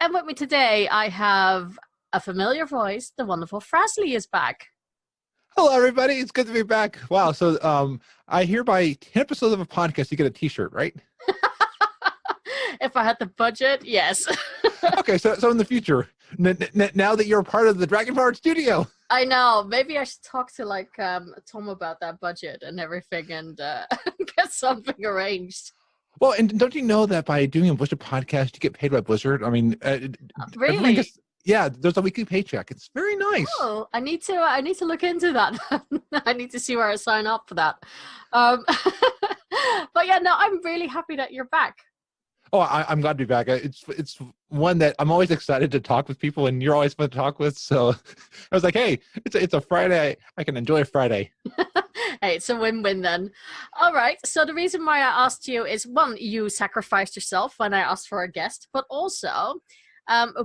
And with me today, I have a familiar voice. The wonderful Frazley is back. Hello, everybody. It's good to be back. Wow. So, I hear by 10 episodes of a podcast, you get a T-shirt, right? If I had the budget, yes. Okay. So in the future, now that you're a part of the Dragon Powered Studio, I know. Maybe I should talk to Tom about that budget and everything, and get something arranged. well, and don't you know that by doing a Blizzard podcast, you get paid by Blizzard? I mean, everyone Really? gets. Yeah, there's a weekly paycheck. It's very nice. Oh, I need to look into that. I need to see where I sign up for that. Um, but yeah, no, I'm really happy that you're back. Oh, I'm glad to be back. It's one that I'm always excited to talk with people, and you're always fun to talk with. So I was like, hey, it's a Friday. I can enjoy a Friday. Hey, it's a win-win then. All right. So the reason why I asked you is one, you sacrificed yourself when I asked for a guest, but also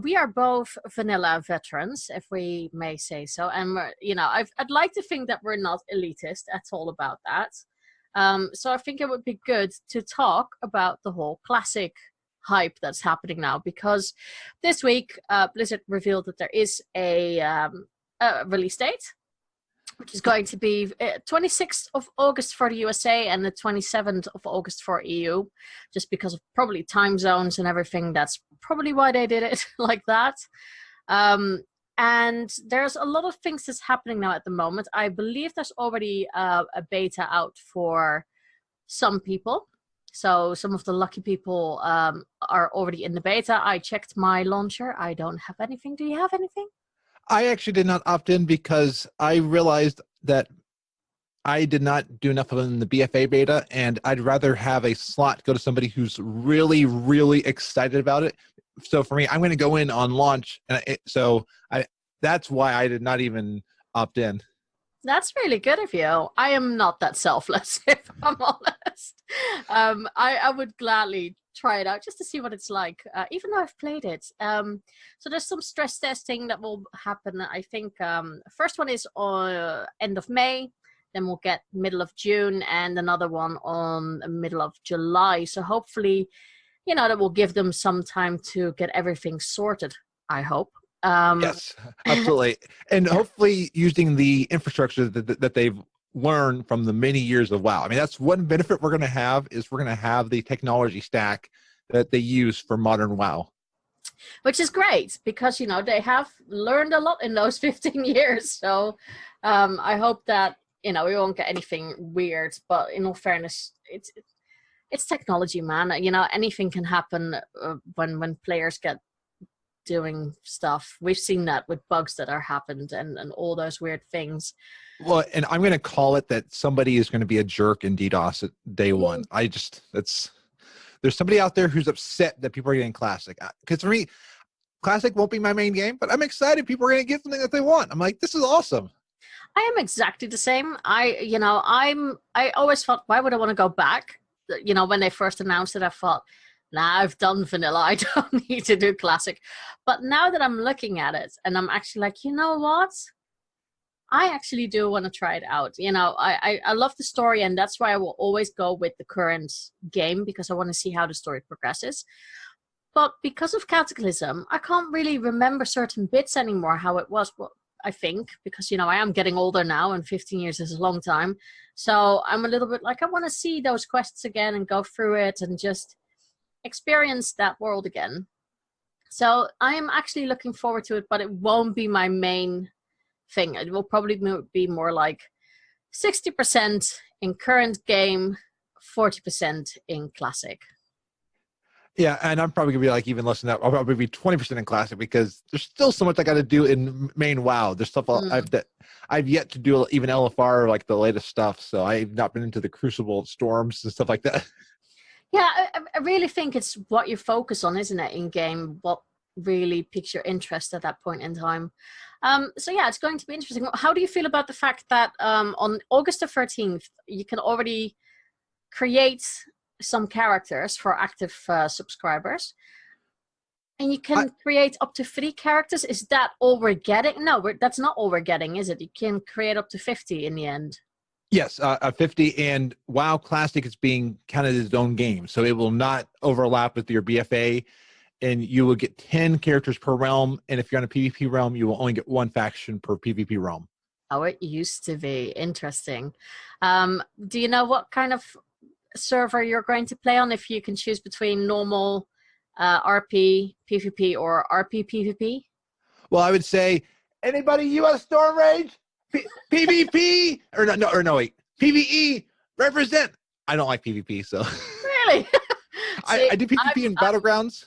we are both vanilla veterans, if we may say so. And I'd like to think that we're not elitist at all about that. So I think it would be good to talk about the whole classic hype that's happening now, because this week Blizzard revealed that there is a release date, which is going to be 26th of August for the USA and the 27th of August for EU, just because of probably time zones and everything. That's probably why they did it like that. And there's a lot of things that's happening now at the moment. I believe there's already a beta out for some people. So some of the lucky people are already in the beta. I checked my launcher. I don't have anything. Do you have anything? I actually did not opt in because I realized that I did not do enough of it in the BFA beta, and I'd rather have a slot go to somebody who's really, really excited about it. So for me, I'm going to go in on launch, and that's why I did not even opt in. That's really good of you. I am not that selfless, if I'm honest. I would gladly try it out just to see what it's like, even though I've played it. So there's some stress testing that will happen. I think first one is on end of May, then we'll get middle of June, and another one on the middle of July. So hopefully, that will give them some time to get everything sorted, I hope. Yes, absolutely. And hopefully using the infrastructure that they've learned from the many years of WoW. I mean, that's one benefit we're going to have, is we're going to have the technology stack that they use for modern WoW. Which is great, because, they have learned a lot in those 15 years. So I hope that, we won't get anything weird. But in all fairness, it's technology, man. Anything can happen when players get doing stuff. We've seen that with bugs that are happened and all those weird things. Well, and I'm going to call it that somebody is going to be a jerk in DDoS at day one. There's somebody out there who's upset that people are getting Classic. Because for me, Classic won't be my main game, but I'm excited people are going to get something that they want. I'm like, this is awesome. I am exactly the same. I always thought, why would I want to go back? When they first announced it, I thought, nah, I've done vanilla. I don't need to do classic. But now that I'm looking at it, and I'm actually like, you know what? I actually do want to try it out. I love the story, and that's why I will always go with the current game, because I want to see how the story progresses. But because of Cataclysm, I can't really remember certain bits anymore, how it was. Well, I think, because, I am getting older now, and 15 years is a long time. So I'm a little bit like, I want to see those quests again and go through it and just experience that world again. So I am actually looking forward to it, but it won't be my main thing. It will probably be more like 60% in current game, 40% in classic. Yeah, and I'm probably gonna be like even less than that. I'll probably be 20% in classic, because there's still so much I got to do in main WoW. There's stuff I've yet to do, even LFR, like the latest stuff. So I've not been into the Crucible storms and stuff like that. Yeah, I really think it's what you focus on, isn't it, in game? What really piques your interest at that point in time. So yeah, it's going to be interesting. How do you feel about the fact that on August the 13th, you can already create some characters for active subscribers? And you can create up to 3 characters. Is that all we're getting? No, that's not all we're getting, is it? You can create up to 50 in the end. Yes, 50, and WoW Classic is being counted as its own game, so it will not overlap with your BFA. and you will get 10 characters per realm. And if you're on a PvP realm, you will only get one faction per PvP realm. Oh, it used to be interesting. Do you know what kind of server you're going to play on if you can choose between normal RP PvP or RP PvP? Well, I would say anybody US Storm Rage PvP wait, PvE represent. I don't like PvP, so Really? See, I do PvP in Battlegrounds.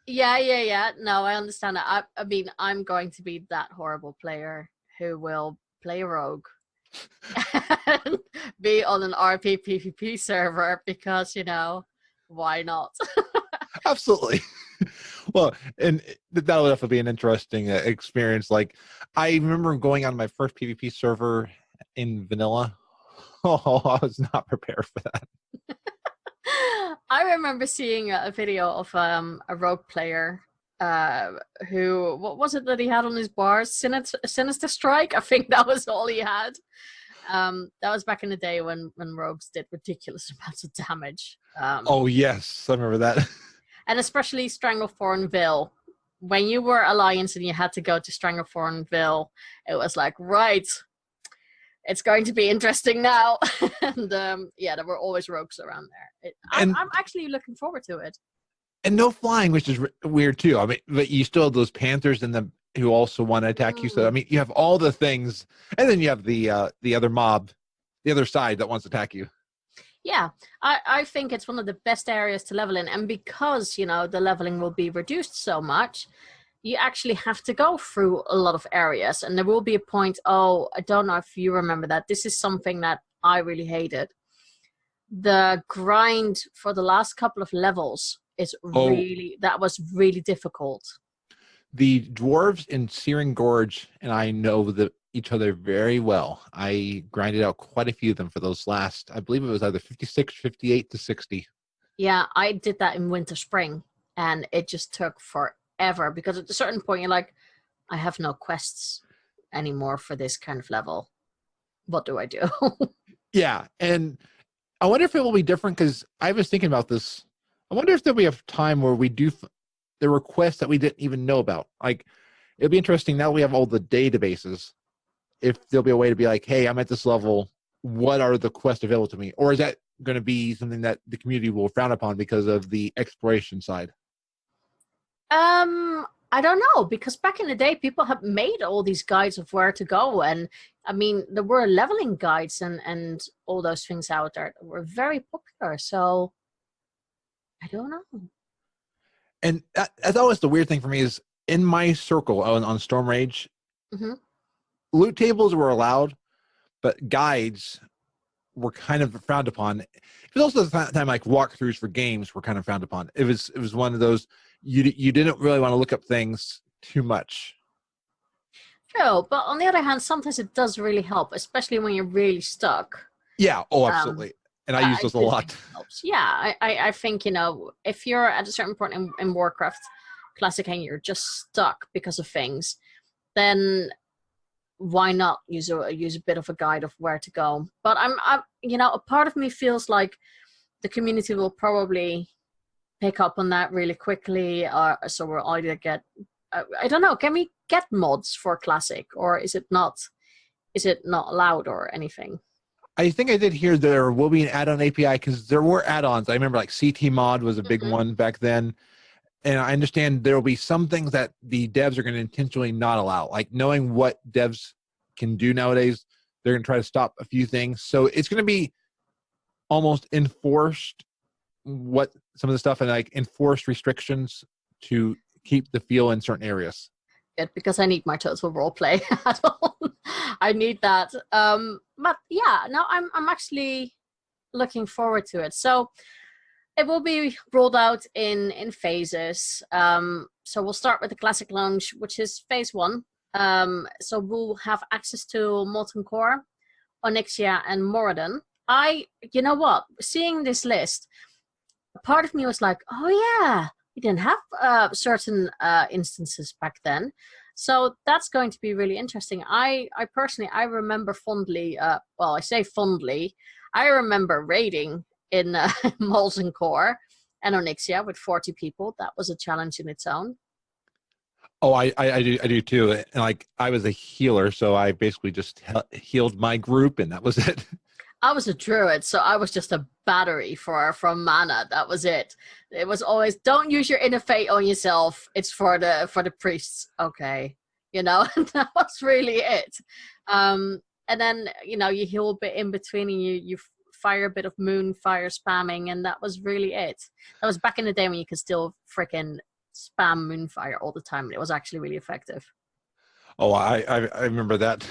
Yeah. No, I understand that. I mean, I'm going to be that horrible player who will play rogue and be on an RP PvP server because, why not? Absolutely. Well, and that'll definitely be an interesting experience. Like, I remember going on my first PvP server in vanilla. Oh, I was not prepared for that. I remember seeing a video of a rogue player who, what was it that he had on his bars? Sinister Strike? I think that was all he had. That was back in the day when rogues did ridiculous amounts of damage. Oh, yes. I remember that. And especially Stranglethornville. When you were Alliance and you had to go to Stranglethornville, it was like, right, it's going to be interesting now. And there were always rogues around there. I'm actually looking forward to it. And no flying, which is weird too. I mean, but you still have those panthers who also want to attack you. So I mean, you have all the things, and then you have the other mob, the other side that wants to attack you. Yeah, I think it's one of the best areas to level in, and because the leveling will be reduced so much, you actually have to go through a lot of areas, and there will be a point. Oh, I don't know if you remember that. This is something that I really hated. The grind for the last couple of levels is that was really difficult. The dwarves in Searing Gorge and I know each other very well. I grinded out quite a few of them for those last, I believe it was either 56, 58 to 60. Yeah, I did that in Winter Spring, and it just took forever because at a certain point you're like, I have no quests anymore for this kind of level. What do I do? Yeah, and I wonder if it will be different because I was thinking about this. I wonder if there'll be a time where we do the requests that we didn't even know about. Like, it'll be interesting now we have all the databases. If there'll be a way to be like, hey, I'm at this level. What are the quests available to me? Or is that going to be something that the community will frown upon because of the exploration side? I don't know, because back in the day, people have made all these guides of where to go. And I mean, there were leveling guides and all those things out there that were very popular. So I don't know. And that's always the weird thing for me is in my circle on Storm Rage, loot tables were allowed, but guides were kind of frowned upon. It was also the time like walkthroughs for games were kind of frowned upon. It was one of those you didn't really want to look up things too much. True, but on the other hand, sometimes it does really help, especially when you're really stuck. Yeah, absolutely. And I use those a lot. Yeah, I think, if you're at a certain point in Warcraft Classic and you're just stuck because of things, then why not use a bit of a guide of where to go? But I'm a part of me feels like the community will probably pick up on that really quickly, so we'll either get, I don't know, can we get mods for Classic, or is it not allowed or anything? I think I did hear there will be an add-on API because there were add-ons. I remember like CT mod was a big one back then. And I understand there will be some things that the devs are going to intentionally not allow. Like knowing what devs can do nowadays, they're going to try to stop a few things. So it's going to be almost enforced what some of the stuff and like enforced restrictions to keep the feel in certain areas. Good, because I need my total role play at all. I need that. But yeah, no, I'm actually looking forward to it. So it will be rolled out in phases. So we'll start with the Classic Launch, which is phase 1. So we'll have access to Molten Core, Onyxia, and Moradin. You know what? Seeing this list, a part of me was like, oh yeah, we didn't have certain instances back then. So that's going to be really interesting. I personally, I remember fondly, I say fondly, I remember raiding in Molten Core and Onyxia with 40 people. That was a challenge in its own. Oh, I do too. And like I was a healer, so I basically just healed my group, and that was it. I was a druid, so I was just a battery from mana. That was it. It was always, don't use your inner fate on yourself. It's for the priests. Okay, that was really it. And then you heal a bit in between, and you fire a bit of moon fire spamming, and that was really it. That was back in the day when you could still freaking spam moonfire all the time, and it was actually really effective. Oh, I remember that.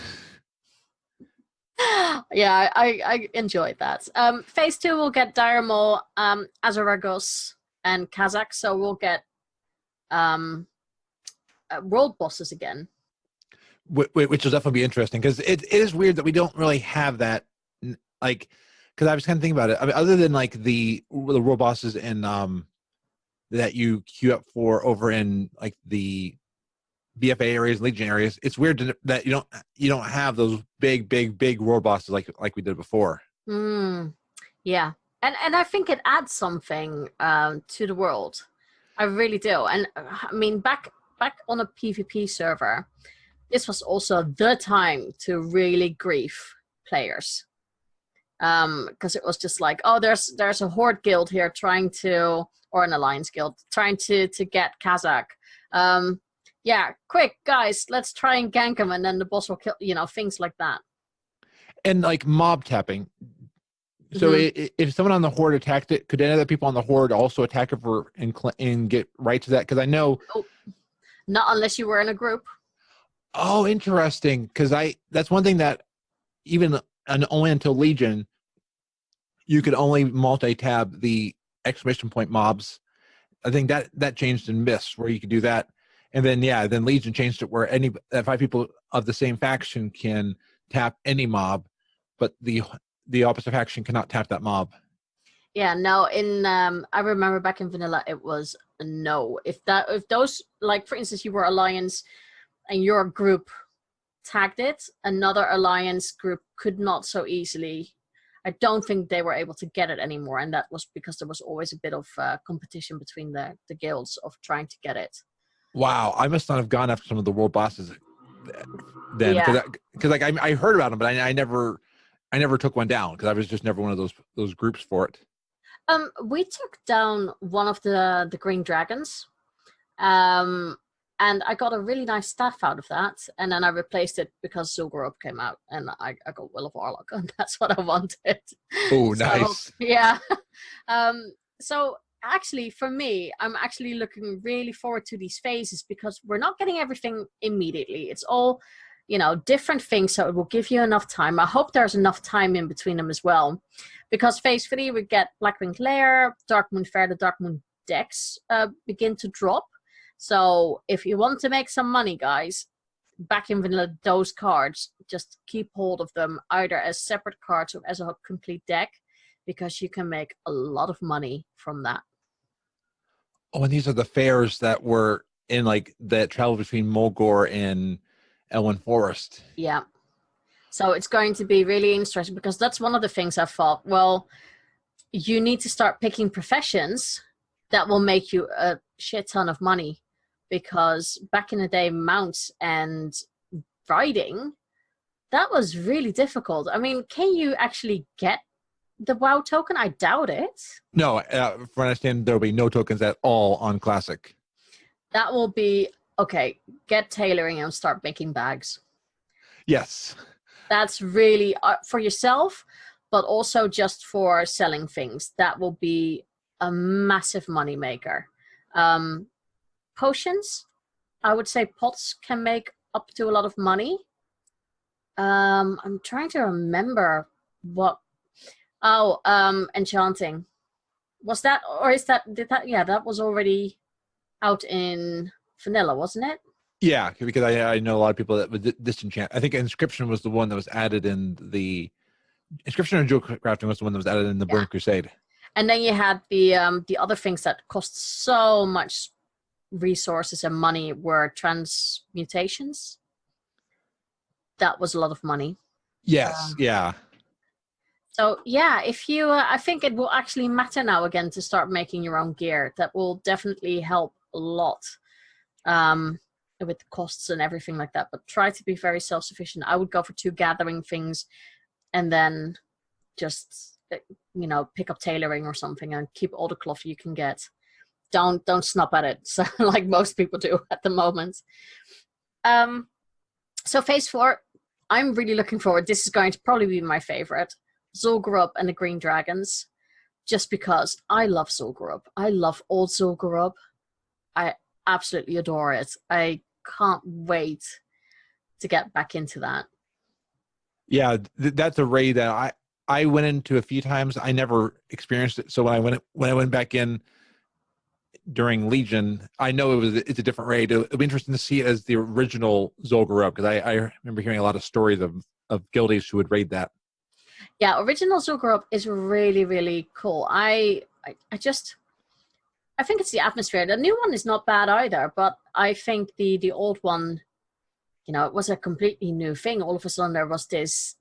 Yeah, I enjoyed that. Phase 2 will get Diarmol, Azaragos, and Kazakh, so we'll get world bosses again. Which will definitely be interesting, because it is weird that we don't really have that, like, because I was kind of thinking about it. I mean, other than like the world bosses and that you queue up for over in like the BFA areas, Legion areas, it's weird that you don't have those big world bosses like we did before. Yeah, and I think it adds something to the world. I really do. And I mean, back on a PvP server, this was also the time to really grief players, because it was just like, oh, there's a horde guild here or an alliance guild trying to get Kazakh. Yeah, quick guys, let's try and gank him, and then the boss will kill. Things like that. And like mob tapping. So if someone on the horde attacked it, could any other people on the horde also attack it and get right to that? Because I know, not unless you were in a group. Oh, interesting. Because that's one thing that even only until Legion, you could only multi-tab the exclamation point mobs. I think that changed in Mist, where you could do that. And then then Legion changed it where 5 people of the same faction can tap any mob, but the opposite faction cannot tap that mob. Yeah, no. I remember back in vanilla, it was a no. If those, like for instance, you were Alliance and your group tagged it, another Alliance group could not so easily. I don't think they were able to get it anymore, and that was because there was always a bit of competition between the guilds of trying to get it. Wow, I must not have gone after some of the world bosses then, because like I heard about them, but I never took one down because I was just never one of those groups for it. We took down one of the green dragons, and I got a really nice staff out of that, and then I replaced it because Zul'Gorob came out, and I got Will of Warlock, and that's what I wanted. Oh, nice. Yeah. So actually, for me, I'm actually looking really forward to these phases because we're not getting everything immediately. It's all, different things, so it will give you enough time. I hope there's enough time in between them as well, because phase 3 we get Blackwing Lair, Darkmoon Fair, the Darkmoon decks begin to drop. So if you want to make some money, guys, back in vanilla, those cards, just keep hold of them either as separate cards or as a complete deck, because you can make a lot of money from that. Oh, and these are the fairs that were in like that travel between Mulgore and Elwyn Forest. Yeah. So it's going to be really interesting, because that's one of the things I thought, well, you need to start picking professions that will make you a shit ton of money, because back in the day, mounts and riding, that was really difficult. I mean, can you actually get the WoW token? I doubt it. No, from what I understand, there will be no tokens at all on Classic. That will be, okay, get tailoring and start making bags. Yes. That's really for yourself, but also just for selling things. That will be a massive money maker. Potions, I would say pots can make up to a lot of money. I'm trying to remember what. Oh, enchanting. Was that, or is that, that was already out in vanilla, wasn't it? Yeah, because I know a lot of people that would disenchant. I think Inscription was the one that was added in the Inscription and Jewel Crafting was the one that was added in the Burn Crusade. And then you had the other things that cost so much resources and money were transmutations. That was a lot of money. Yes, yeah. So yeah, if you, I think it will actually matter now again to start making your own gear. That will definitely help a lot with the costs and everything like that. But try to be very self-sufficient. I would go for 2 gathering things, and then just pick up tailoring or something and keep all the cloth you can get. Don't snap at it, so like most people do at the moment. So phase 4, I'm really looking forward. This is going to probably be my favorite. Zul'Gurub and the Green Dragons, just because I love Zul'Gurub. I love old Zul'Gurub. I absolutely adore it. I can't wait to get back into that. Yeah, that's a raid that I went into a few times. I never experienced it. So when I went back in during Legion, I know it's a different raid. It'll be interesting to see it as the original Zul'Gurub, because I remember hearing a lot of stories of guildies who would raid that. Yeah, original Zul'Gurub is really, really cool. I think it's the atmosphere. The new one is not bad either, but I think the old one, it was a completely new thing. All of a sudden there was this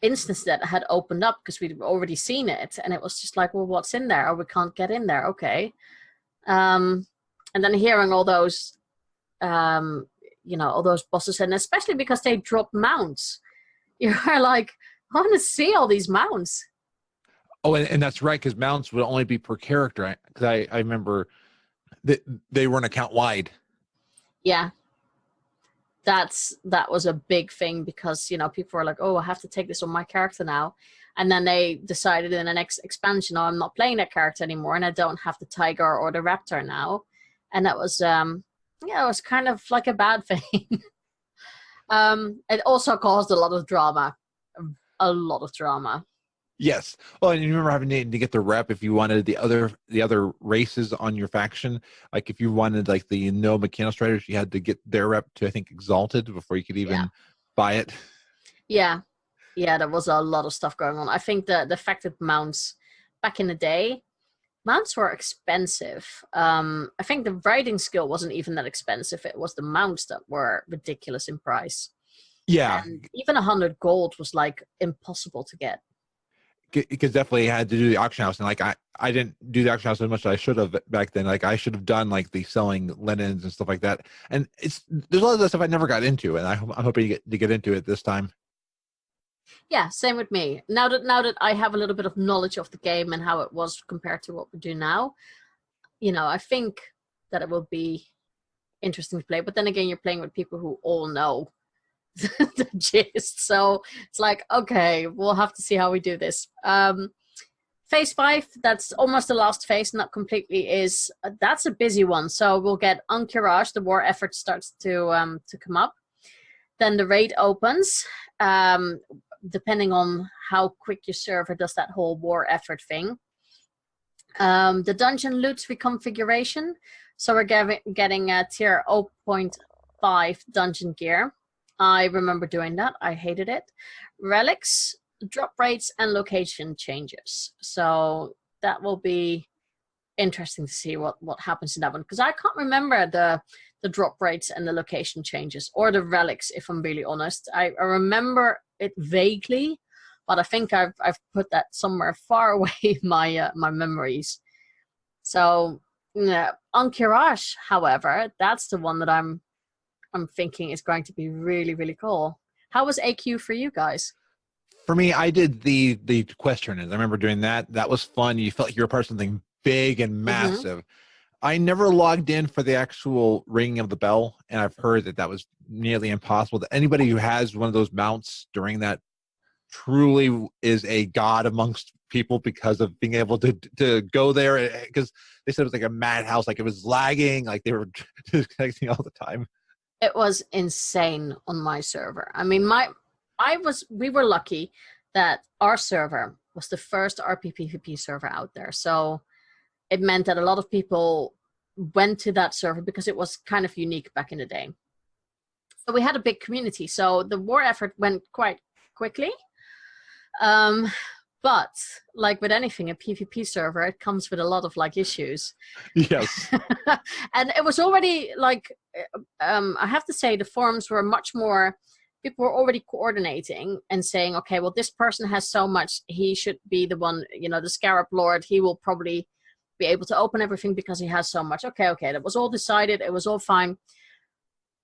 instance that had opened up because we'd already seen it, and it was just like, well, what's in there? Oh, we can't get in there. Okay. And then hearing all those all those bosses, and especially because they drop mounts, you're like, I want to see all these mounts. Oh, and that's right, because mounts would only be per character, because I remember that they weren't account wide. Yeah, that was a big thing, because people were like, oh, I have to take this on my character now, and then they decided in the next expansion, oh, I'm not playing that character anymore, and I don't have the tiger or the raptor now, and that was it was kind of like a bad thing. It also caused a lot of drama. Yes. Well, and you remember having to get the rep if you wanted the other races on your faction. Like if you wanted like the no Mechanical Striders, you had to get their rep to, I think, Exalted before you could even buy it. Yeah, there was a lot of stuff going on. I think the fact that mounts back in the day, mounts were expensive. I think the riding skill wasn't even that expensive. It was the mounts that were ridiculous in price. Yeah. And even 100 gold was like impossible to get. Because definitely had to do the auction house, and like I didn't do the auction house as much as I should have back then. Like I should have done like the selling linens and stuff like that. And there's a lot of that stuff I never got into, and I'm hoping to get into it this time. Yeah, same with me. Now that I have a little bit of knowledge of the game and how it was compared to what we do now, I think that it will be interesting to play. But then again, you're playing with people who all know the gist, so it's like, okay, we'll have to see how we do this. Phase 5, that's almost the last phase, not completely, is that's a busy one. So we'll get Encourage, the war effort starts to come up, then the raid opens, depending on how quick your server does that whole war effort thing. The dungeon loots reconfiguration, so we're getting a tier 0.5 dungeon gear. I remember doing that. I hated it. Relics, drop rates, and location changes. So that will be interesting to see what happens in that one, because I can't remember the drop rates and the location changes, or the relics, if I'm really honest. I remember it vaguely, but I think I've put that somewhere far away in my memories. So Encourage, however, that's the one that I'm thinking is going to be really, really cool. How was AQ for you guys? For me, I did the quest tournaments. I remember doing that. That was fun. You felt like you were part of something big and massive. Mm-hmm. I never logged in for the actual ringing of the bell, and I've heard that was nearly impossible. That anybody who has one of those mounts during that truly is a god amongst people, because of being able to go there, because they said it was like a madhouse, like it was lagging, like they were disconnecting all the time. It was insane on my server. I mean, we were lucky that our server was the first RP/PvP server out there. So it meant that a lot of people went to that server because it was kind of unique back in the day. So we had a big community. So the war effort went quite quickly. But like with anything, a PvP server, it comes with a lot of like issues. Yes. And it was already like, I have to say the forums were much more people were already coordinating and saying, okay, well, this person has so much, he should be the one, the Scarab Lord, he will probably be able to open everything because he has so much. Okay, that was all decided, it was all fine.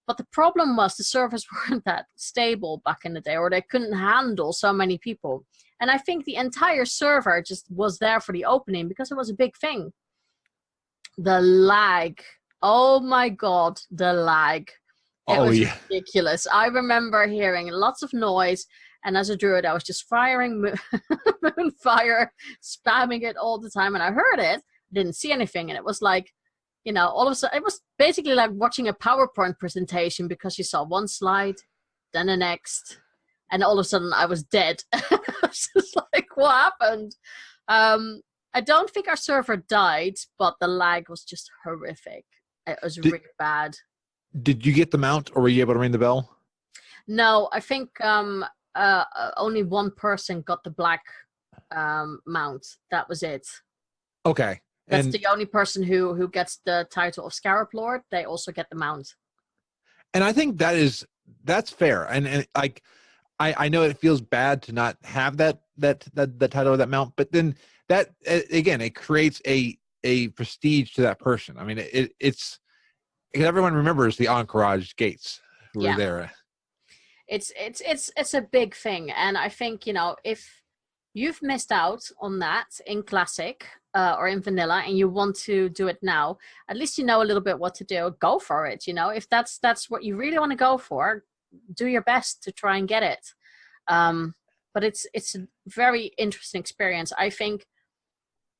But the problem was the servers weren't that stable back in the day, or they couldn't handle so many people. And I think the entire server just was there for the opening because it was a big thing. The lag. Oh my God, the lag. It was ridiculous. I remember hearing lots of noise. And as a druid, I was just firing Moonfire, spamming it all the time. And I heard it, didn't see anything. And it was like, all of a sudden, it was basically like watching a PowerPoint presentation because you saw one slide, then the next, and all of a sudden I was dead. I was just like, what happened? I don't think our server died, but the lag was just horrific. It was really bad. Did you get the mount, or were you able to ring the bell? No, I think only one person got the black mount. That was it. Okay. That's the only person who gets the title of Scarab Lord. They also get the mount. And I think that's fair. And like, I know it feels bad to not have that title of that mount, but then that, again, it creates a prestige to that person. I mean, it's because everyone remembers the Encourage gates who were there. It's a big thing. And I think, if you've missed out on that in Classic, or in vanilla, and you want to do it now, at least you know a little bit what to do. Go for it. If that's what you really want to go for, do your best to try and get it. But it's a very interesting experience. I think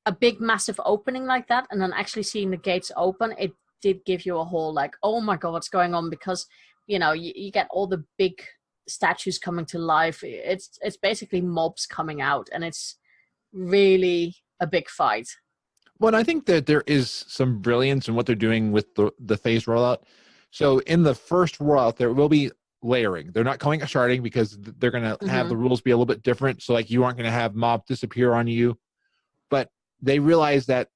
a big massive opening like that, and then actually seeing the gates open, it did give you a whole like, oh my God, what's going on? Because you get all the big statues coming to life. It's basically mobs coming out, and it's really a big fight. Well, I think that there is some brilliance in what they're doing with the phase rollout. So in the first rollout, there will be layering. They're not calling it sharding because they're going to have the rules be a little bit different. So like you aren't going to have mobs disappear on you. But they realize that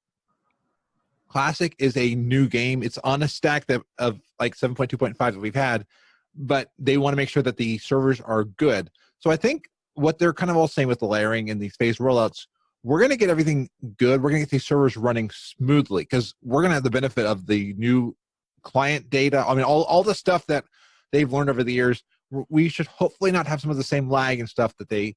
Classic is a new game. It's on a stack of like 7.2.5 that we've had, but they want to make sure that the servers are good. So I think what they're kind of all saying with the layering and these phase rollouts, we're going to get everything good. We're going to get these servers running smoothly because we're going to have the benefit of the new client data. I mean, all the stuff that they've learned over the years. We should hopefully not have some of the same lag and stuff that they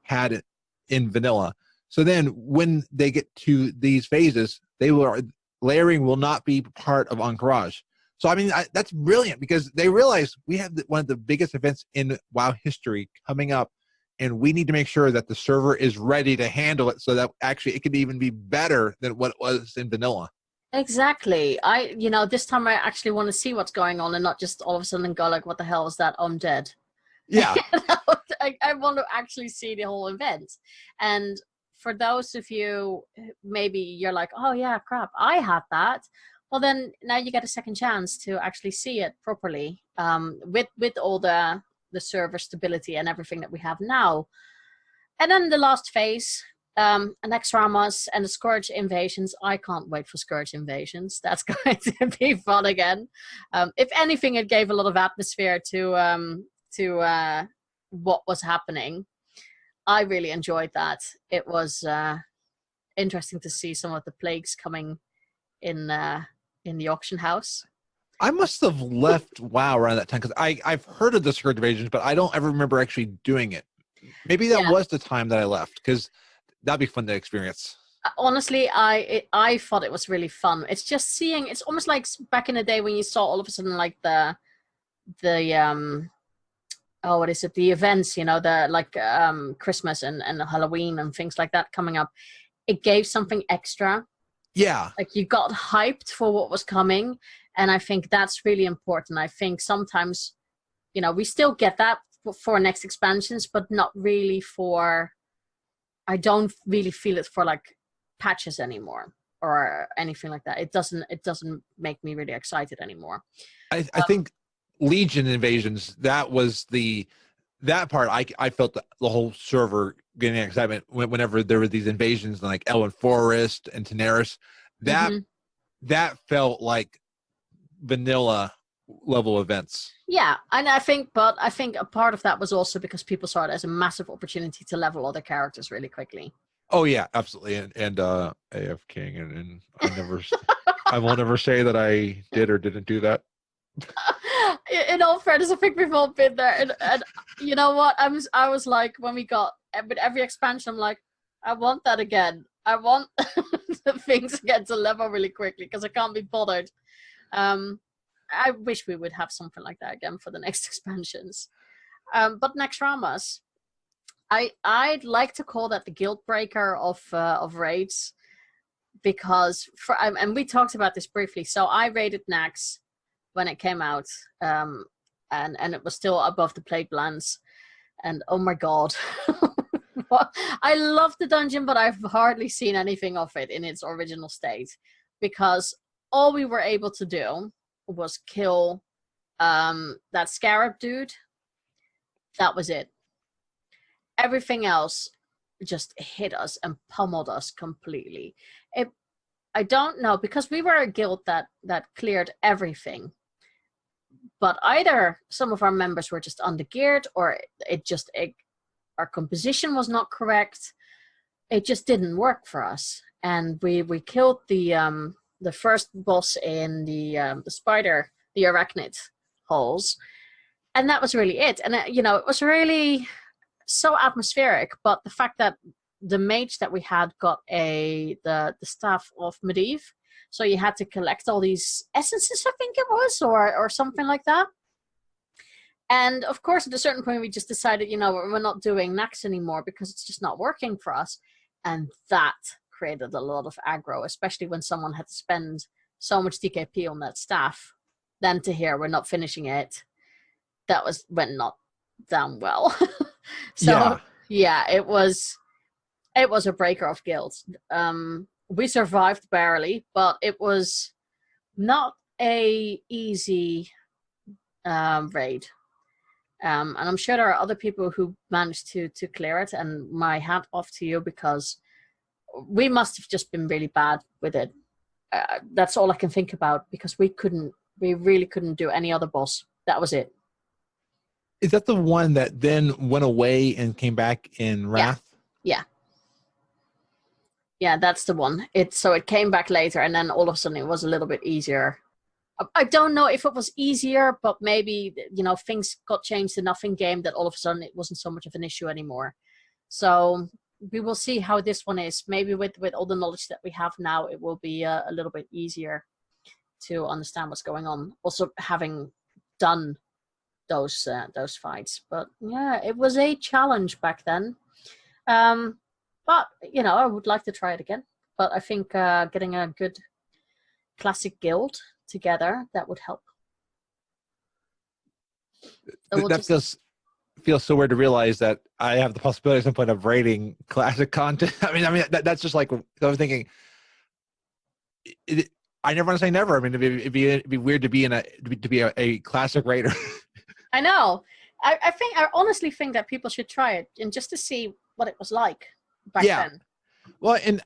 had in vanilla. So then when they get to these phases, layering will not be part of Encourage. So, I mean, that's brilliant because they realize we have one of the biggest events in WoW history coming up. And we need to make sure that the server is ready to handle it so that actually it could even be better than what it was in vanilla. Exactly. This time I actually want to see what's going on and not just all of a sudden go like, what the hell is that? I'm dead. Yeah. I want to actually see the whole event. And for those of you, maybe you're like, oh yeah, crap, I had that. Well, then now you get a second chance to actually see it properly with all the server stability and everything that we have now. And then the last phase, Anaxramas and the Scourge invasions. I can't wait for Scourge invasions. That's going to be fun again. If anything, it gave a lot of atmosphere to what was happening. I really enjoyed that. It was interesting to see some of the plagues coming in the auction house. I must have left WoW around that time because I've heard of the Scourge invasions, but I don't ever remember actually doing it. Maybe that was the time that I left because that'd be fun to experience. Honestly, I thought it was really fun. It's just seeing. It's almost like back in the day when you saw all of a sudden like the what is it? The events, the like Christmas and Halloween and things like that coming up. It gave something extra. Yeah. Like you got hyped for what was coming. And I think that's really important. I think sometimes, we still get that for next expansions, but not really I don't really feel it for like patches anymore or anything like that. It doesn't make me really excited anymore. I think Legion invasions, that was that part I felt the whole server getting excitement whenever there were these invasions like Elwyn Forest and Daenerys. That felt like vanilla level events. Yeah, and I think a part of that was also because people saw it as a massive opportunity to level other characters really quickly. Oh yeah, absolutely. And AF King, and I will never say that I did or didn't do that. In all fairness, I think we've all been there, and you know what? I was like, when we got with every expansion, I'm like, I want that again. I want the things again to level really quickly because I can't be bothered. I wish we would have something like that again for the next expansions. But Naxxramas, I'd like to call that the guild breaker of raids, because and we talked about this briefly. So I raided Nax when it came out, and it was still above the Plague Lands, and oh my god. I love the dungeon, but I've hardly seen anything of it in its original state, because all we were able to do was kill that scarab dude. That was it. Everything else just hit us and pummeled us completely. I don't know, because we were a guild that cleared everything, but either some of our members were just undergeared, or our composition was not correct. It just didn't work for us, and we killed the first boss in the spider, the arachnid holes, and that was really it. And it was really so atmospheric. But the fact that the mage that we had got the staff of Medivh, so you had to collect all these essences, I think it was, or something like that. And of course, at a certain point, we just decided, we're not doing Nax anymore because it's just not working for us. And that created a lot of aggro, especially when someone had to spend so much DKP on that staff. Then to hear we're not finishing it, went not down well. So yeah, it was a breaker of guilds. We survived barely, but it was not a easy raid. And I'm sure there are other people who managed to clear it, and my hat off to you, because we must have just been really bad with it. That's all I can think about, because we really couldn't do any other boss. That was it. Is that the one that then went away and came back in Wrath? Yeah, that's the one. So it came back later, and then all of a sudden it was a little bit easier. I don't know if it was easier, but maybe, things got changed enough in game that all of a sudden it wasn't so much of an issue anymore. So we will see how this one is. Maybe with all the knowledge that we have now, it will be a little bit easier to understand what's going on. Also, having done those fights. But yeah, it was a challenge back then. But, I would like to try it again. But I think getting a good classic guild together, that would help. So that feels so weird to realize that I have the possibility at some point of rating classic content. I mean that's just like, I'm thinking, I never want to say never. I mean, it'd be weird to be a classic raider. I know. I honestly think that people should try it, and just to see what it was like back then. Well, and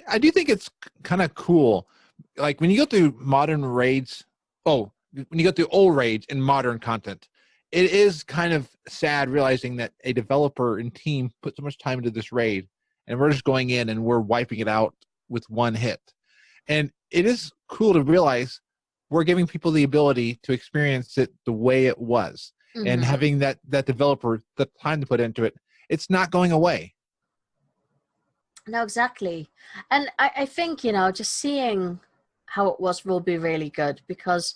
I do think it's kind of cool. Like when you go through modern raids, when you go through old raids and modern content, it is kind of sad realizing that a developer and team put so much time into this raid, and we're just going in and we're wiping it out with one hit. And it is cool to realize we're giving people the ability to experience it the way it was. Mm-hmm. And having that developer, the time to put into it, it's not going away. No, exactly. And I think, just seeing how it was will be really good, because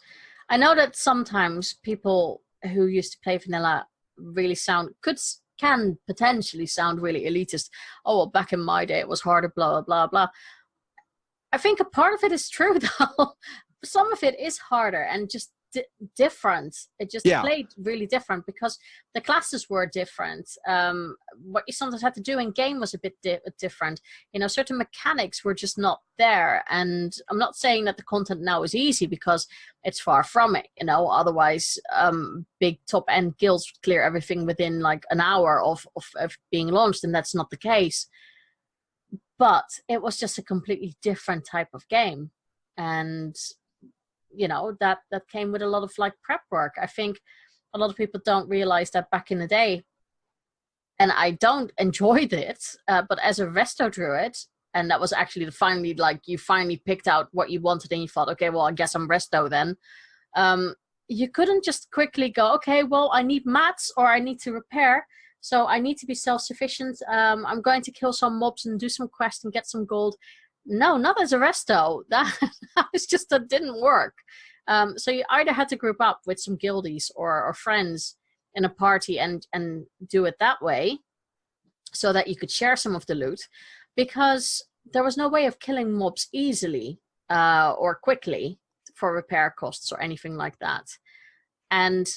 I know that sometimes people who used to play vanilla really can potentially sound really elitist. Oh, well, back in my day it was harder, blah, blah, blah. I think a part of it is true, though. Some of it is harder and just different. It just played really different because the classes were different. What you sometimes had to do in game was a bit different. Certain mechanics were just not there. And I'm not saying that the content now is easy, because it's far from it. Otherwise, big top end guilds would clear everything within like an hour of being launched, and that's not the case. But it was just a completely different type of game, and that came with a lot of like prep work. I think a lot of people don't realize that back in the day, and I don't enjoy it, but as a resto druid, and that was actually finally like you finally picked out what you wanted and you thought, okay, well, I guess I'm resto then. You couldn't just quickly go, okay, well, I need mats or I need to repair. So I need to be self-sufficient. I'm going to kill some mobs and do some quests and get some gold. No, not as a resto. That didn't work. So you either had to group up with some guildies or friends in a party and do it that way so that you could share some of the loot, because there was no way of killing mobs easily or quickly for repair costs or anything like that. And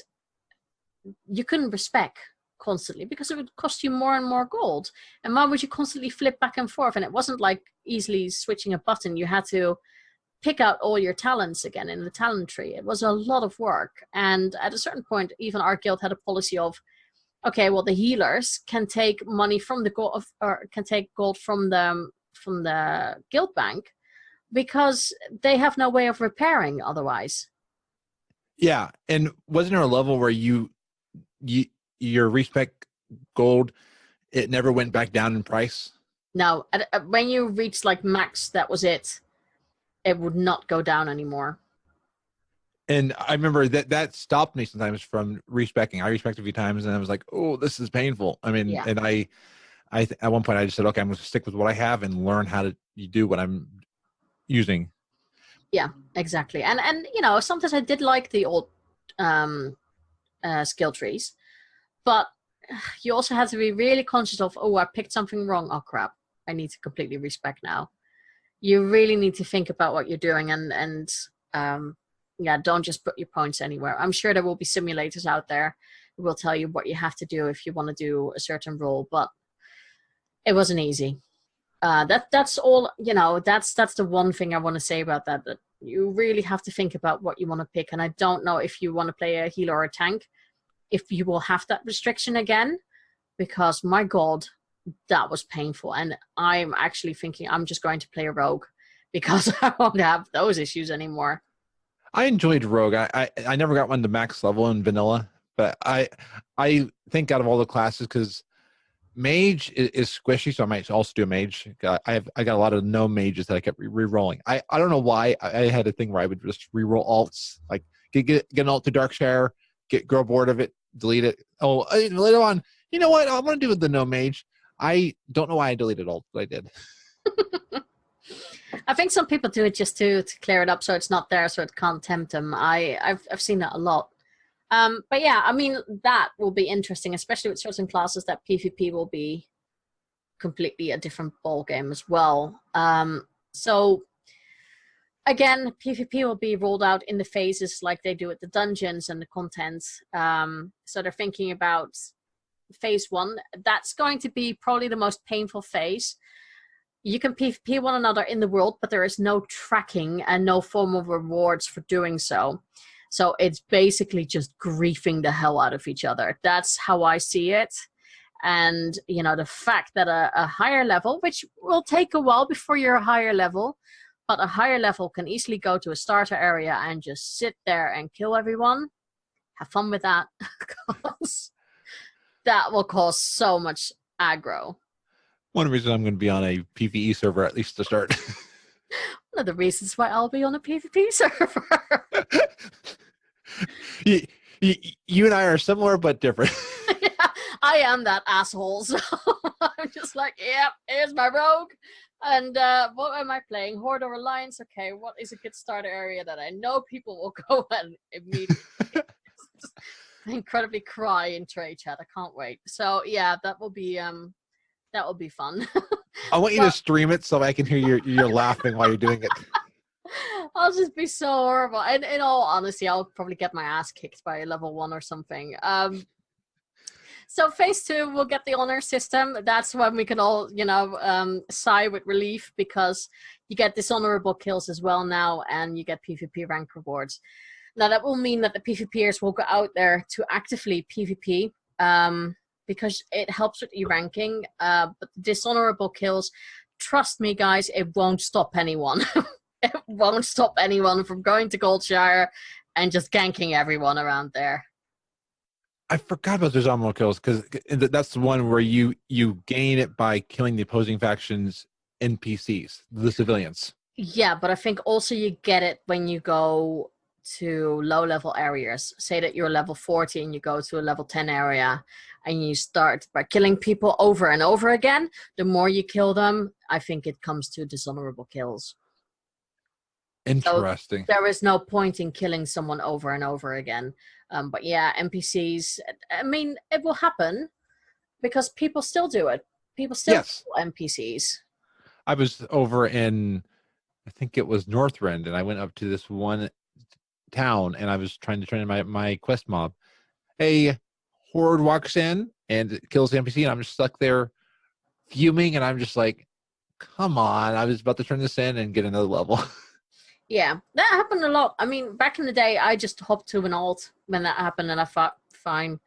you couldn't respec constantly because it would cost you more and more gold. And why would you constantly flip back and forth? And it wasn't like easily switching a button. You had to pick out all your talents again in the talent tree. It was a lot of work. And at a certain point, even our guild had a policy of, okay, well, the healers can take money from the gold, or can take gold from the guild bank, because they have no way of repairing otherwise. Yeah, and wasn't there a level where your respec gold, it never went back down in price? No, when you reached like max, that was it. It would not go down anymore. And I remember that stopped me sometimes from respecing. I respected a few times, and I was like, "Oh, this is painful." I mean, yeah. And I at one point I just said, "Okay, I'm going to stick with what I have and learn how to do what I'm using." Yeah, exactly. And sometimes I did like the old skill trees, but you also have to be really conscious of, oh, I picked something wrong. Oh crap, I need to completely respec now. You really need to think about what you're doing and don't just put your points anywhere. I'm sure there will be simulators out there who will tell you what you have to do if you want to do a certain role, but it wasn't easy. That's all, that's the one thing I want to say about that you really have to think about what you want to pick. And I don't know if you want to play a healer or a tank, if you will have that restriction again, because my God, that was painful. And I'm actually thinking I'm just going to play a rogue because I won't have those issues anymore. I enjoyed rogue. I never got one to max level in vanilla, but I think out of all the classes, because mage is squishy, so I might also do a mage. I got a lot of no mages that I kept re-rolling. I don't know why. I had a thing where I would just re-roll alts, like get an alt to Darkshire, grow bored of it, delete it. Oh, later on, you know what? I'm gonna do with the no mage. I don't know why I deleted alt, but I did. I think some people do it just to clear it up so it's not there, so it can't tempt them. I've seen that a lot. But yeah, I mean, that will be interesting, especially with certain classes that PvP will be completely a different ball game as well. So again, PvP will be rolled out in the phases like they do with the dungeons and the content. So they're thinking about phase 1. That's going to be probably the most painful phase. You can PvP one another in the world, but there is no tracking and no form of rewards for doing so. So it's basically just griefing the hell out of each other. That's how I see it. And, the fact that a higher level, which will take a while before you're a higher level, but a higher level can easily go to a starter area and just sit there and kill everyone. Have fun with that. Because that will cause so much aggro. One reason I'm going to be on a PvE server, at least to start. One of the reasons why I'll be on a PvP server. You and I are similar but different. Yeah, I am that asshole. So I'm just like, yep, here's my rogue. And what am I playing? Horde or Alliance? Okay, what is a good starter area that I know people will go and immediately incredibly cry in trade chat. I can't wait. So yeah, that will be fun. I want you to stream it so I can hear you're laughing while you're doing it. I'll just be so horrible. And in all honesty, I'll probably get my ass kicked by level 1 or something. So phase 2, we'll get the honor system. That's when we can all, sigh with relief, because you get dishonorable kills as well now, and you get PvP rank rewards. Now that will mean that the PvPers will go out there to actively PvP, because it helps with e-ranking. But the dishonorable kills, trust me guys, it won't stop anyone. It won't stop anyone from going to Goldshire and just ganking everyone around there. I forgot about those honorable kills because that's the one where you gain it by killing the opposing factions NPCs, the civilians. Yeah, but I think also you get it when you go to low level areas. Say that you're level 40 and you go to a level 10 area and you start by killing people over and over again. The more you kill them, I think it comes to dishonorable kills. So Interesting. there is no point in killing someone over and over again. But yeah, NPCs, I mean, it will happen because people still do it. People still Yes. kill NPCs. I was over in, I think it was Northrend, and I went up to this one town, and I was trying to train my quest mob. A horde walks in and it kills the NPC, and I'm just stuck there fuming, and I'm just like, come on, I was about to turn this in and get another level. Yeah, that happened a lot. I mean, back in the day, I just hopped to an alt when that happened, and I thought, fine,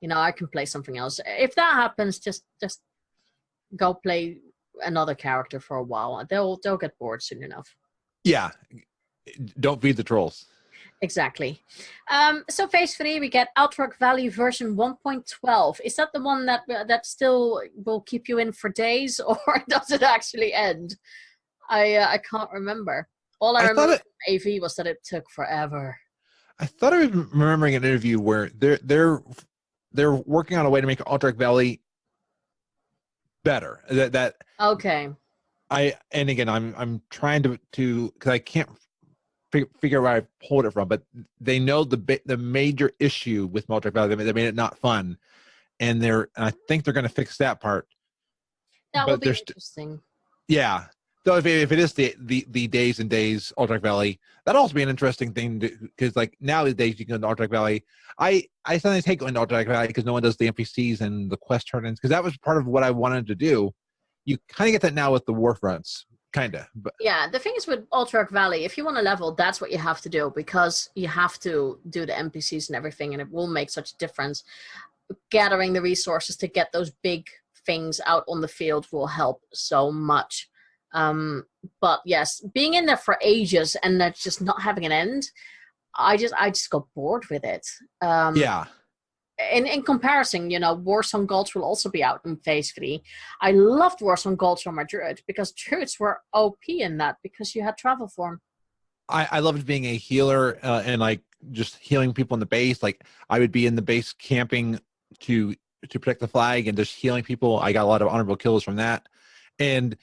I can play something else. If that happens, just go play another character for a while. They'll get bored soon enough. Yeah, don't feed the trolls. Exactly. So phase 3, we get Outlook Valley version 1.12. Is that the one that still will keep you in for days, or does it actually end? I can't remember. All I remember from AV was that it took forever. I thought I was remembering an interview where they're working on a way to make Outlook Valley better. That okay. And again, I'm trying to because I can't figure out where I pulled it from, but they know the major issue with Outlook Valley. They made it not fun, and I think they're going to fix that part. That will be interesting. Yeah. So if it is the days and days Outlook Valley, that'll also be an interesting thing because like nowadays you can go to Outlook Valley. I sometimes hate going to Outlook Valley because no one does the NPCs and the quest turn-ins because that was part of what I wanted to do. You kind of get that now with the Warfronts, kind of. But yeah, the thing is with Outlook Valley, if you want to level, that's what you have to do because you have to do the NPCs and everything, and it will make such a difference. Gathering the resources to get those big things out on the field will help so much. But yes, being in there for ages and that's just not having an end, I just got bored with it. yeah. In comparison, Warsong Gulch will also be out in phase 3. I loved Warsong Gulch on my druid because druids were OP in that because you had travel form. I loved being a healer and like just healing people in the base. Like I would be in the base camping to protect the flag and just healing people. I got a lot of honorable kills from that. And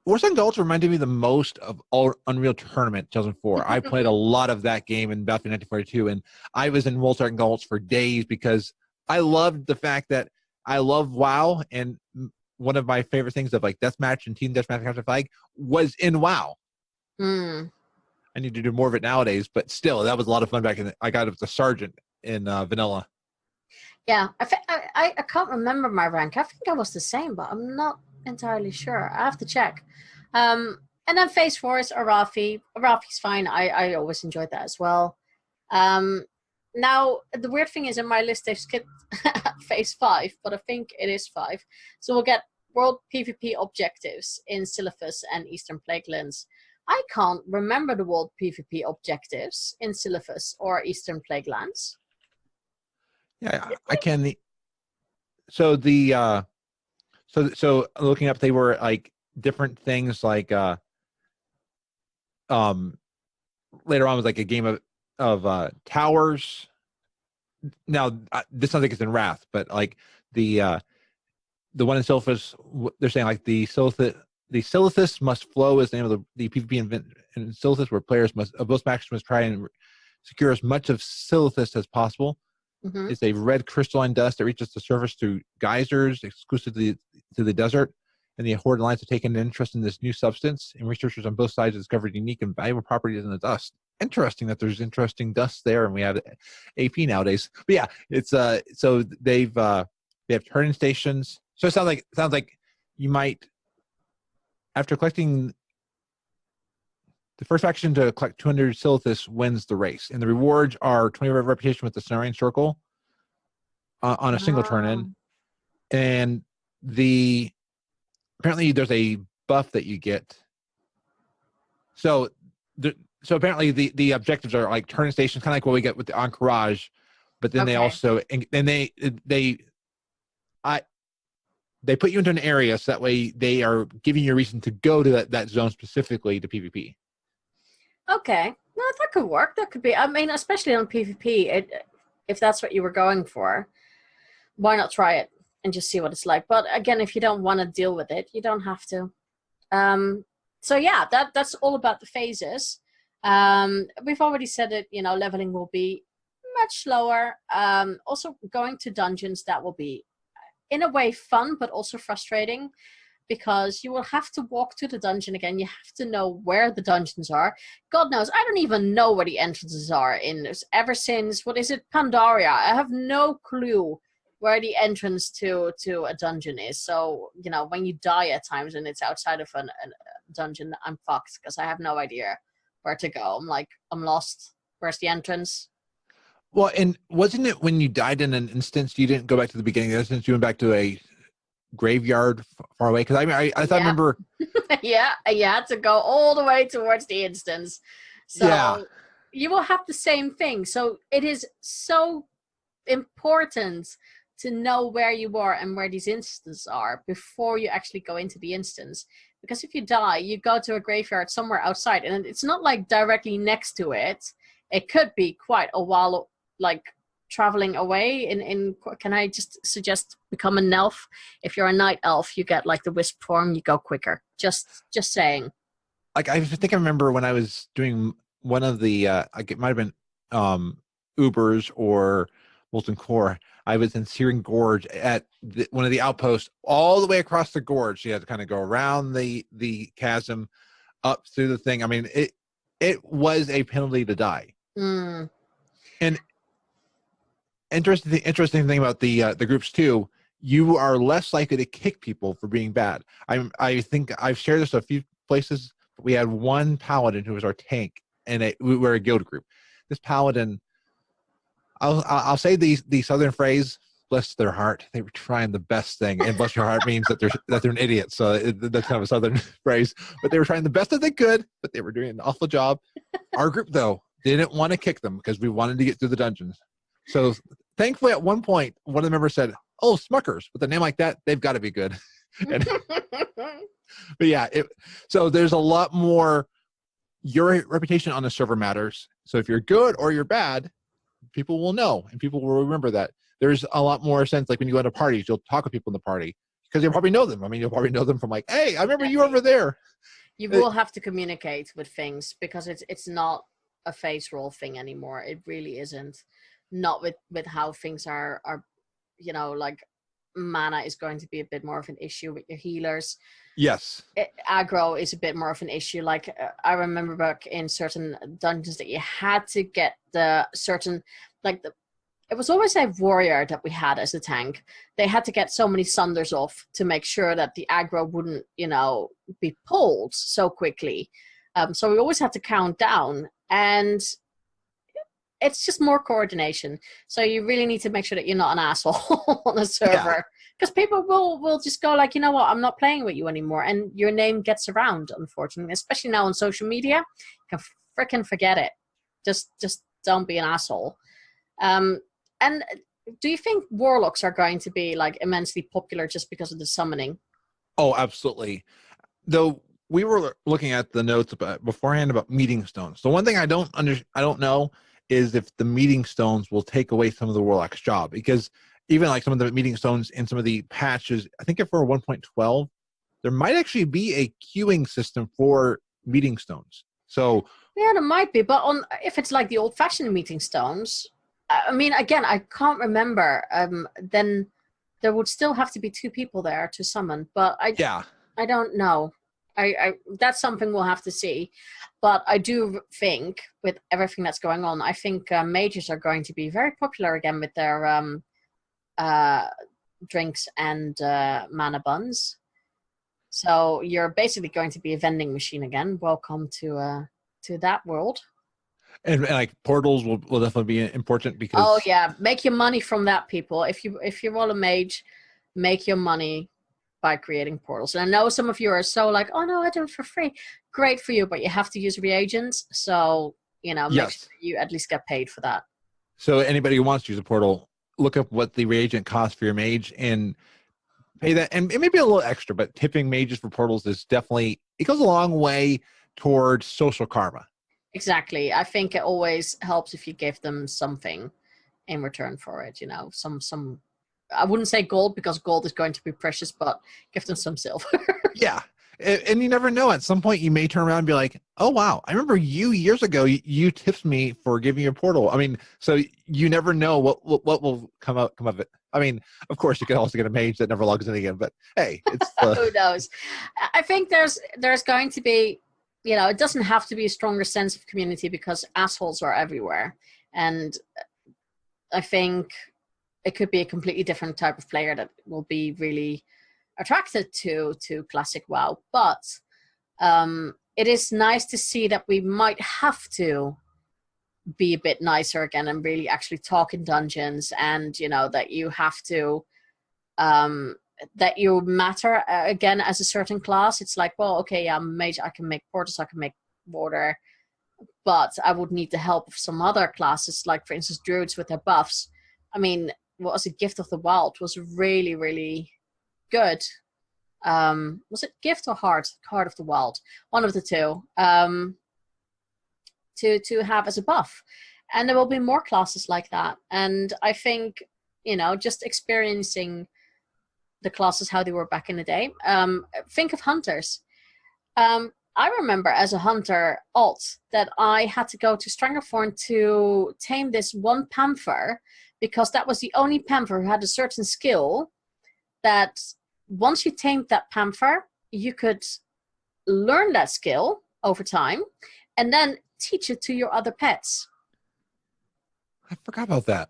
Warsong Gulch reminded me the most of Unreal Tournament 2004. I played a lot of that game in Battlefield 1942, and I was in Warsong Gulch for days because I loved the fact that I love WoW, and one of my favorite things of like deathmatch and team deathmatch capture flag was in WoW. Mm. I need to do more of it nowadays, but still, that was a lot of fun back in. I got it with the sergeant in vanilla. Yeah, I can't remember my rank. I think I was the same, but I'm not entirely sure. I have to check. And then phase 4 is Arathi. Arathi's fine. I always enjoyed that as well. Now the weird thing is in my list they've skipped phase 5, but I think it is 5. So we'll get world PvP objectives in Silithus and Eastern Plaguelands. I can't remember the world PvP objectives in Silithus or Eastern Plaguelands. Yeah, I can. So the so looking up, they were like different things like later on was like a game of towers. Now this sounds like it's in Wrath, but like the one in Silithus, they're saying like the Silithus must flow is the name of the PvP event in Silithus, where players both factions must try and secure as much of Silithus as possible. Mm-hmm. It's a red crystalline dust that reaches the surface through geysers exclusively to the desert, and the Horde Alliance have taken an interest in this new substance, and researchers on both sides discovered unique and valuable properties in the dust. Interesting that there's interesting dust there, and we have AP nowadays. But yeah, it's so they have turn-in stations. So it sounds like you might, after collecting the first faction to collect 200 Silithus wins the race, and the rewards are 20 reputation with the Cenarian Circle on a single turn-in, and apparently there's a buff that you get. So so apparently the objectives are like turn stations, kind of like what we get with the Encourage, but then they also they put you into an area so that way they are giving you a reason to go to that zone specifically to PvP. Okay, no, that could work. That could be. I mean, especially on PvP, if that's what you were going for, why not try it and just see what it's like? But again, if you don't want to deal with it, you don't have to. So yeah, that's all about the phases. We've already said it. Leveling will be much slower. Also, going to dungeons, that will be in a way fun, but also frustrating, because you will have to walk to the dungeon again. You have to know where the dungeons are. God knows, I don't even know where the entrances are in this. Ever since, what is it, Pandaria? I have no clue where the entrance to a dungeon is. So, when you die at times and it's outside of a dungeon, I'm fucked because I have no idea where to go. I'm like, I'm lost. Where's the entrance? Well, and wasn't it when you died in an instance, you didn't go back to the beginning of the instance, you went back to a graveyard far away? Because I thought I remember. Yeah, you had to go all the way towards the instance. So you will have the same thing. So it is so important to know where you are and where these instances are before you actually go into the instance. Because if you die, you go to a graveyard somewhere outside, and it's not like directly next to it. It could be quite a while, like traveling away. Can I just suggest become an elf? If you're a night elf, you get like the wisp form, you go quicker. Just saying. Like, I think I remember when I was doing one of the like, it might have been Ubers or Molten Core, I was in Searing Gorge at one of the outposts all the way across the gorge. You had to kind of go around the chasm up through the thing. I mean, it was a penalty to die. And interesting thing about the groups too, you are less likely to kick people for being bad. I think I've shared this a few places. But we had one paladin who was our tank, and we were a guild group. This paladin, I'll say the southern phrase, bless their heart, they were trying the best thing, and bless your heart means that they're an idiot, so that's kind of a southern phrase. But they were trying the best that they could, but they were doing an awful job. Our group though didn't want to kick them because we wanted to get through the dungeons. So thankfully, at one point, one of the members said, "Oh, Smuckers, with a name like that, they've got to be good." But yeah, so there's a lot more. Your reputation on the server matters. So if you're good or you're bad, people will know, and people will remember that. There's a lot more sense, like when you go to parties, you'll talk with people in the party because you'll probably know them. I mean, you'll probably know them from like, "Hey, I remember you over there." You will have to communicate with things because it's not a face roll thing anymore. It really isn't. Not with how things are, like mana is going to be a bit more of an issue with your healers. Yes. Aggro is a bit more of an issue. Like I remember back in certain dungeons that you had to get the certain, it was always a warrior that we had as a tank. They had to get so many sunders off to make sure that the aggro wouldn't, be pulled so quickly. So we always had to count down, and it's just more coordination. So you really need to make sure that you're not an asshole on a server, because people will just go like, you know what, I'm not playing with you anymore, and your name gets around, unfortunately, especially now on social media. You can freaking forget it. Just don't be an asshole. And do you think warlocks are going to be like immensely popular just because of the summoning? Oh, absolutely. Though we were looking at the notes beforehand about meeting stones. The one thing I don't know is if the meeting stones will take away some of the warlock's job, because even like some of the meeting stones in some of the patches, I think if we're 1.12, there might actually be a queuing system for meeting stones. So yeah, there might be, but if it's like the old-fashioned meeting stones, I mean, again, I can't remember. Then there would still have to be 2 people there to summon, but I don't know. I that's something we'll have to see. But I do think with everything that's going on, I think mages are going to be very popular again with their drinks and mana buns. So you're basically going to be a vending machine again. Welcome to that world. And like portals will definitely be important because. Oh yeah, make your money from that, people. If you roll a mage, make your money by creating portals. And I know some of you are so like, oh no, I do it for free. Great for you, but you have to use reagents. So, you know, make sure Yes. you at least get paid for that. So anybody who wants to use a portal, look up what the reagent costs for your mage and pay that. And it may be a little extra, but tipping mages for portals is definitely, it goes a long way towards social karma. Exactly. I think it always helps if you give them something in return for it, you know, some I wouldn't say gold because gold is going to be precious, but give them some silver. Yeah. And you never know. At some point, you may turn around and be like, oh, wow, I remember you years ago, you tipped me for giving you a portal. I mean, so you never know what will come of it. I mean, of course, you could also get a mage that never logs in again, but hey, it's Who knows? I think there's going to be, you know, it doesn't have to be a stronger sense of community because assholes are everywhere. And I think it could be a completely different type of player that will be really attracted to classic WoW. But it is nice to see that we might have to be a bit nicer again and really actually talk in dungeons, and you know that you have to that you matter again as a certain class. It's like, well, okay, I'm a mage, I can make portals, I can make water, but I would need the help of some other classes, like for instance druids with their buffs. I mean, what was it? Gift of the Wild was really, really good. Was it Gift or Heart of the Wild? One of the two. To have as a buff, and there will be more classes like that. And I think, you know, just experiencing the classes how they were back in the day. Think of hunters. I remember as a hunter alt that I had to go to Stranglethorn to tame this one panther, because that was the only panther who had a certain skill that once you tamed that panther, you could learn that skill over time and then teach it to your other pets. I forgot about that.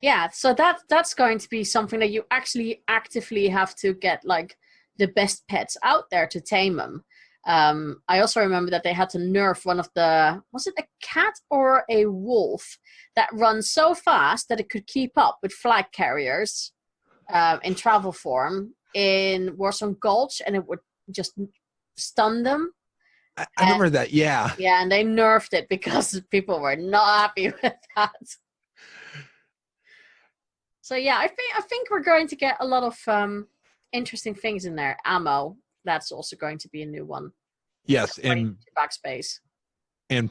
Yeah, so that's going to be something that you actually actively have to get like the best pets out there to tame them. I also remember that they had to nerf one of the, was it a cat or a wolf that runs so fast that it could keep up with flag carriers in travel form in Warsong Gulch, and it would just stun them. I remember that, yeah. Yeah, and they nerfed it because people were not happy with that. So yeah, I think we're going to get a lot of interesting things in there. Ammo, that's also going to be a new one. Yes, and backspace. And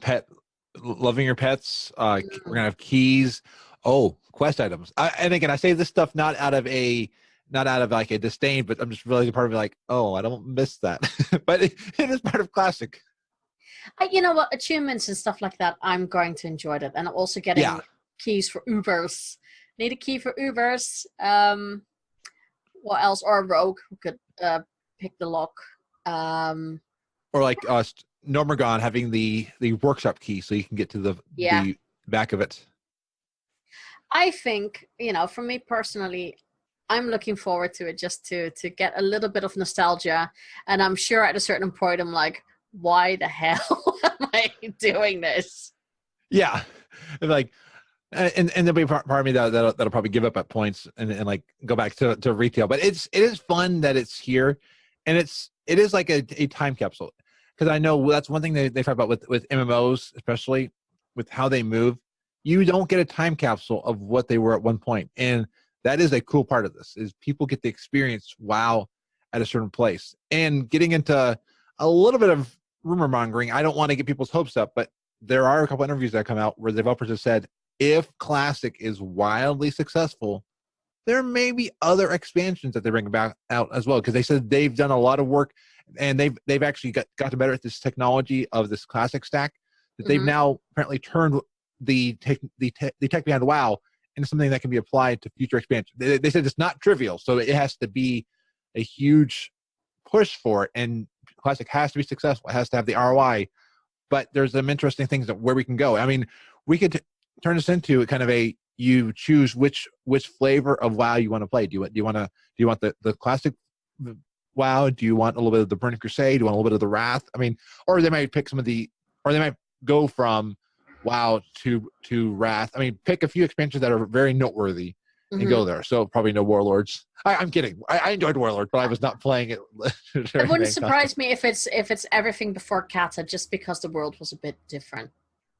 loving your pets. We're gonna have keys. Oh, quest items. And again, I say this stuff not out of like a disdain, but I'm just really part of it like, oh, I don't miss that. But it is part of classic. You know what, achievements and stuff like that, I'm going to enjoy that. And also getting keys for Ubers. Need a key for Ubers. What else? Or a rogue who could pick the lock. Or like Normagon having the workshop key so you can get to the back of it. I think, you know, for me personally, I'm looking forward to it just to get a little bit of nostalgia. And I'm sure at a certain point I'm like, why the hell am I doing this? Yeah. Like, and there'll be part of me that'll probably give up at points and like go back to retail. But it is fun that it's here, and it is like a time capsule, because I know that's one thing they talk about with MMOs, especially with how they move. You don't get a time capsule of what they were at one point, and that is a cool part of this. Is people get to experience WoW at a certain place, and getting into a little bit of rumor mongering. I don't want to get people's hopes up, but there are a couple interviews that come out where the developers have said, if Classic is wildly successful, there may be other expansions that they bring back out as well, because they said they've done a lot of work, and they've actually got to better at this technology of this Classic stack, that they've now apparently turned the tech behind WoW into something that can be applied to future expansion. They said it's not trivial, so it has to be a huge push for it, and Classic has to be successful. It has to have the ROI, but there's some interesting things that where we can go. I mean, we could turn this into kind of you choose which flavor of WoW you want to play. Do you want the classic WoW? Do you want a little bit of the Burning Crusade? Do you want a little bit of the Wrath? I mean, or they might pick or they might go from WoW to Wrath. I mean, pick a few expansions that are very noteworthy and go there. So probably no Warlords. I'm kidding. I enjoyed Warlord, but I was not playing it. It wouldn't surprise me if it's everything before Kata, just because the world was a bit different.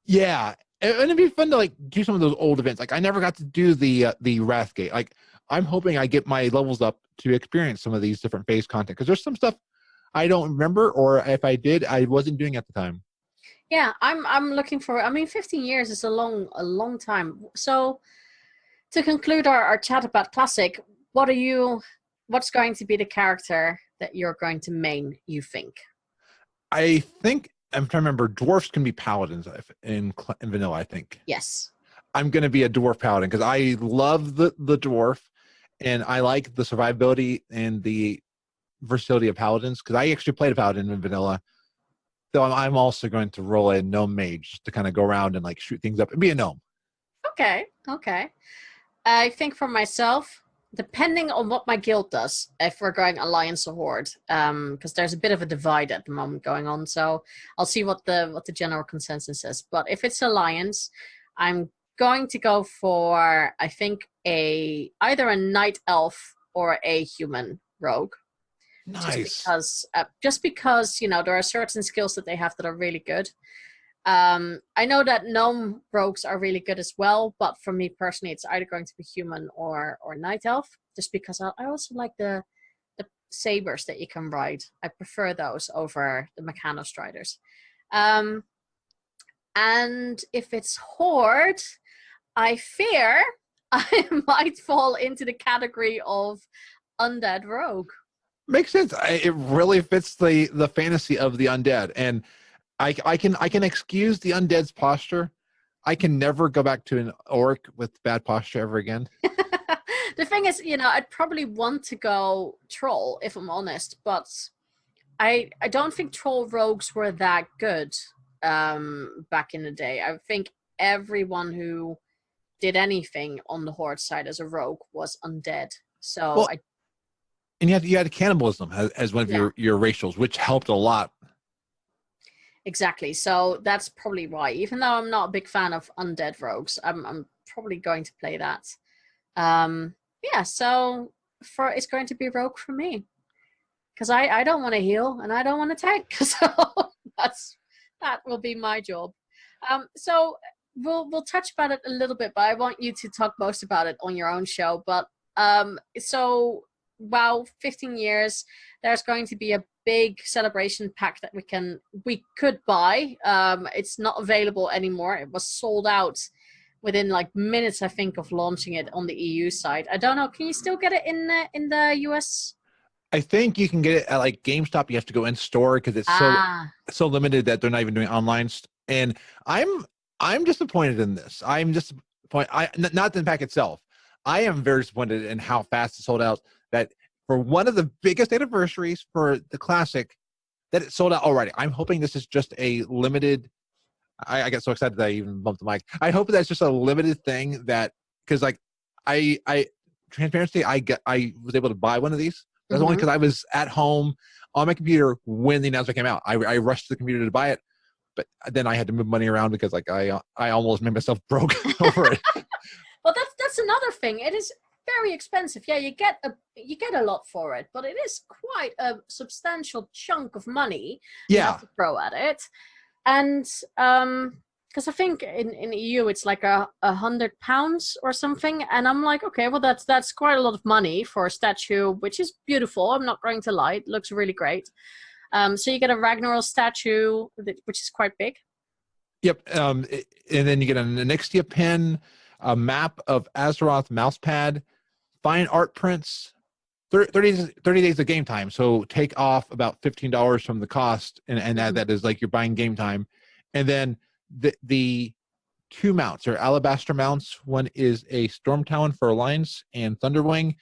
Yeah, and it'd be fun to like do some of those old events. Like I never got to do the Wrathgate. Like I'm hoping I get my levels up to experience some of these different phase content, because there's some stuff I don't remember, or if I did, I wasn't doing at the time. Yeah, I'm looking for. I mean, 15 years is a long time. So to conclude our chat about Classic, what's going to be the character that you're going to main, you think? I think I'm trying to remember. Dwarfs can be paladins in vanilla, I think. Yes. I'm going to be a dwarf paladin because I love the dwarf, and I like the survivability and the versatility of paladins, because I actually played a paladin in vanilla. So I'm also going to roll a gnome mage to kind of go around and like shoot things up and be a gnome. Okay. I think for myself, depending on what my guild does, if we're going alliance or horde, because there's a bit of a divide at the moment going on, so I'll see what the general consensus is. But if it's alliance, I'm going to go for, I think, either a night elf or a human rogue. Nice. Just because there are certain skills that they have that are really good. I know that gnome rogues are really good as well, but for me personally, it's either going to be human or night elf, just because I also like the sabers that you can ride. I prefer those over the Mechanostriders. And if it's horde, I fear I might fall into the category of undead rogue. Makes sense. It really fits the fantasy of the undead, and I can excuse the undead's posture. I can never go back to an orc with bad posture ever again. The thing is, I'd probably want to go troll, if I'm honest, but I don't think troll rogues were that good back in the day. I think everyone who did anything on the horde side as a rogue was undead. So and you had cannibalism as one of your racials, which helped a lot. Exactly. So that's probably why. Even though I'm not a big fan of undead rogues, I'm probably going to play that. So it's going to be rogue for me, because I don't want to heal and I don't want to tank. So that will be my job. So we'll touch about it a little bit, but I want you to talk most about it on your own show. But so wow, 15 years, there's going to be a big celebration pack that we could buy. It's not available anymore. It was sold out within like minutes, I think, of launching it on the EU side. I don't know. Can you still get it in the US? I think you can get it at like GameStop. You have to go in store because it's so limited that they're not even doing online. And I'm disappointed in this. I'm disappointed. Not the pack itself. I am very disappointed in how fast it sold out. That for one of the biggest anniversaries for the Classic, that it sold out already. I'm hoping this is just a limited. I get so excited that I even bumped the mic. I hope that's just a limited thing, that because like I transparency, I was able to buy one of these. That's only because I was at home on my computer when the announcement came out. I rushed to the computer to buy it, but then I had to move money around because like I almost made myself broke over it. Well, that's another thing. It is very expensive. Yeah, you get a lot for it, but it is quite a substantial chunk of money you have to throw at it. And because I think in EU it's like £100 or something, and I'm like, okay, well that's quite a lot of money for a statue, which is beautiful. I'm not going to lie, it looks really great. So you get a Ragnaros statue, which is quite big. Yep. And then you get an Onyxia pin, a map of Azeroth mousepad, fine art prints, 30 days of game time. So take off about $15 from the cost, and that is like you're buying game time. And then the two mounts are alabaster mounts. One is a Storm Talon for Alliance and Thunderwing.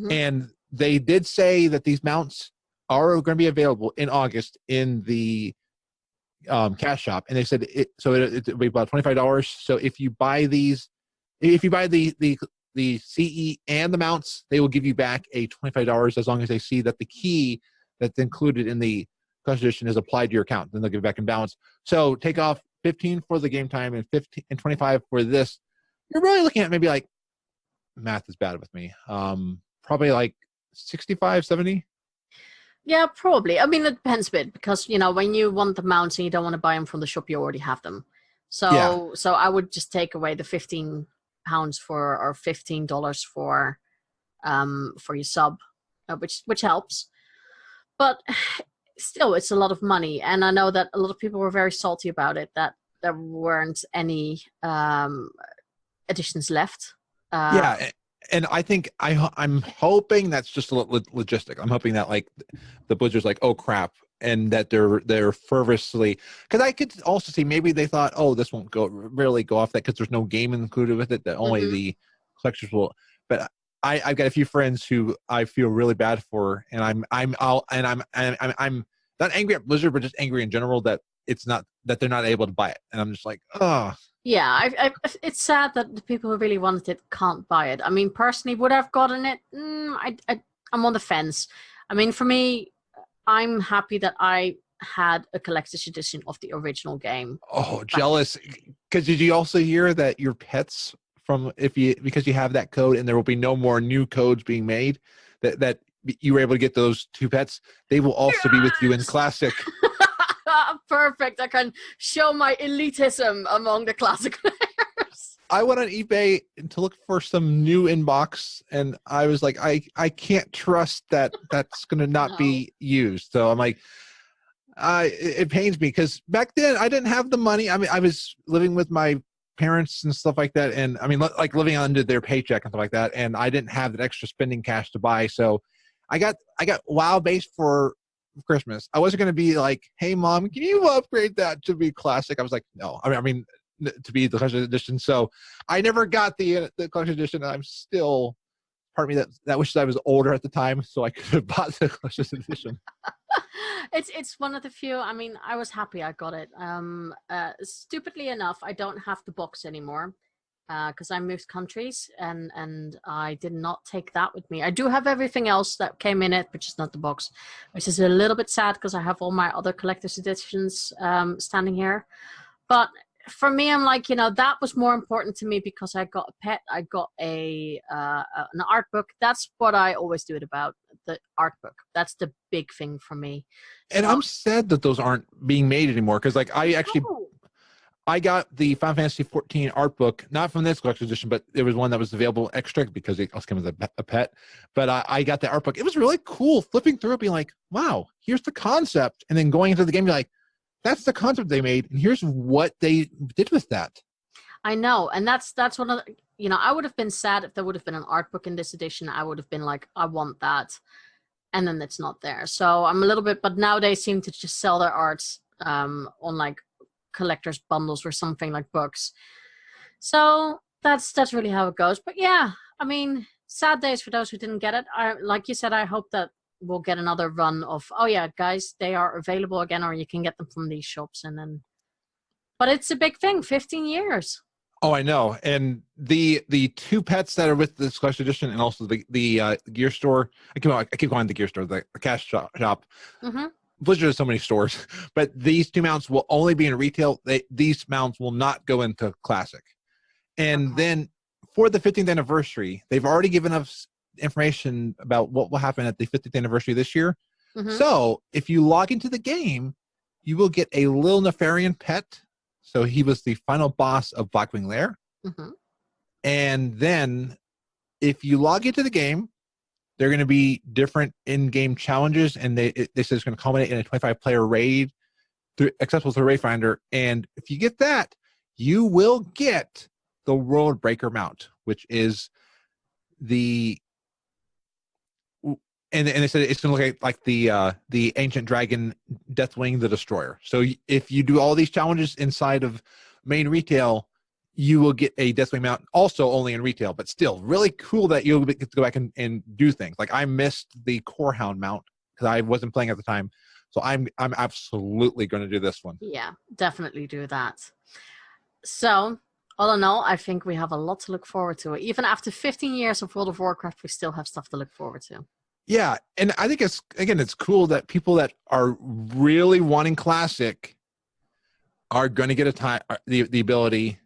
And they did say that these mounts are going to be available in August in the cash shop. And they said it'll be about $25. So if you buy these, if you buy the CE and the mounts, they will give you back a $25 as long as they see that the key that's included in the collector's edition is applied to your account. Then they'll give it back in balance. So take off 15 for the game time and 25 for this. You're really looking at maybe like math is bad with me. Probably like 65, 70. Yeah, probably. I mean, it depends a bit because, when you want the mounts and you don't want to buy them from the shop, you already have them. Yeah. So I would just take away the £15 or $15 for your sub, which helps. But still, it's a lot of money, and I know that a lot of people were very salty about it. That there weren't any editions left. Yeah, and I think I'm hoping that's just a logistic. I'm hoping that like the Blizzard's like, oh crap, and that they're fervently, because I could also see maybe they thought, oh, this won't really go off that because there's no game included with it, that only the collectors will. But I've got a few friends who I feel really bad for, and I'm not angry at Blizzard, but just angry in general that it's not, that they're not able to buy it, and I'm just like, oh. Yeah, it's sad that the people who really wanted it can't buy it. I mean, personally, would I've gotten it? I'm on the fence. I mean, for me, I'm happy that I had a collector's edition of the original game. Oh, jealous. Because did you also hear that your pets because you have that code and there will be no more new codes being made, that you were able to get those 2 pets, they will also be with you in Classic. Perfect. I can show my elitism among the Classic players. I went on eBay to look for some new inbox, and I was like, I can't trust that that's going to not be used. So I'm like, it pains me because back then I didn't have the money. I mean, I was living with my parents and stuff like that, and I mean, like living under their paycheck and stuff like that, and I didn't have that extra spending cash to buy. So I got WoW base for Christmas. I wasn't going to be like, hey mom, can you upgrade that to be Classic? I was like, no. I mean to be the collector's edition. So I never got the collector's edition. I'm still, part of me that wishes I was older at the time so I could have bought the collector's edition. It's one of the few. I mean, I was happy I got it. Stupidly enough, I don't have the box anymore because I moved countries and I did not take that with me. I do have everything else that came in it, but just not the box, which is a little bit sad because I have all my other collector's editions standing here. But for me, I'm like, that was more important to me because I got a pet. I got an art book. That's what I always do it about, the art book. That's the big thing for me. And I'm sad that those aren't being made anymore because like I got the Final Fantasy 14 art book, not from this collector's edition, but there was one that was available extra because it also came with a pet. But I got the art book. It was really cool flipping through it, being like, wow, here's the concept. And then going into the game, you're like, that's the concept they made, and here's what they did with that. I know, and that's one of the, I would have been sad if there would have been an art book in this edition. I would have been like, I want that, and then it's not there. So I'm a little bit, but now they seem to just sell their arts on like collector's bundles or something like books. So that's really how it goes. But yeah, I mean, sad days for those who didn't get it. Like you said, I hope that we'll get another run of, oh yeah, guys, they are available again, or you can get them from these shops. And then, but it's a big thing, 15 years. Oh, I know. And the 2 pets that are with this collection edition, and also the gear store. I keep calling it the gear store, the cash shop. Mm-hmm. Blizzard has so many stores, but these 2 mounts will only be in retail. These mounts will not go into Classic. And then for the 15th anniversary, they've already given us information about what will happen at the 50th anniversary this year. Mm-hmm. So if you log into the game, you will get a Lil Nefarian pet. So he was the final boss of Blackwing Lair. Mm-hmm. And then if you log into the game, they're going to be different in-game challenges, and they say it's going to culminate in a 25-player raid accessible through Raid Finder. And if you get that, you will get the World Breaker mount, which is and they said it's going to look like the ancient dragon Deathwing the Destroyer. So if you do all these challenges inside of main retail, you will get a Deathwing mount, also only in retail, but still really cool that you'll get to go back and do things. Like I missed the Core Hound mount because I wasn't playing at the time. So I'm absolutely going to do this one. Yeah, definitely do that. So all in all, I think we have a lot to look forward to. Even after 15 years of World of Warcraft, we still have stuff to look forward to. Yeah, and I think it's cool that people that are really wanting Classic are going to get the ability